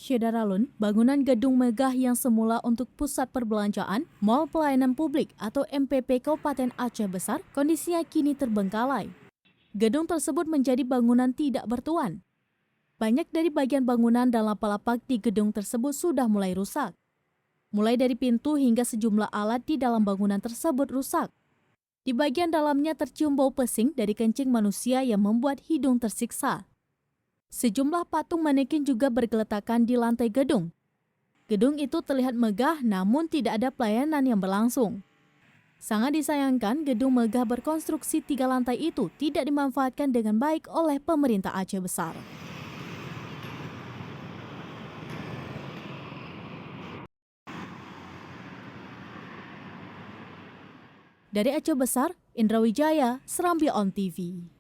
Syedaralun, bangunan gedung megah yang semula untuk pusat perbelanjaan, Mall Pelayanan Publik atau MPP Kabupaten Aceh Besar, kondisinya kini terbengkalai. Gedung tersebut menjadi bangunan tidak bertuan. Banyak dari bagian bangunan dan lapak-lapak di gedung tersebut sudah mulai rusak. Mulai dari pintu hingga sejumlah alat di dalam bangunan tersebut rusak. Di bagian dalamnya tercium bau pesing dari kencing manusia yang membuat hidung tersiksa. Sejumlah patung manekin juga bergeletakan di lantai gedung. Gedung itu terlihat megah namun tidak ada pelayanan yang berlangsung. Sangat disayangkan gedung megah berkonstruksi 3 lantai itu tidak dimanfaatkan dengan baik oleh pemerintah Aceh Besar. Dari Aceh Besar, Indra Wijaya, Serambi On TV.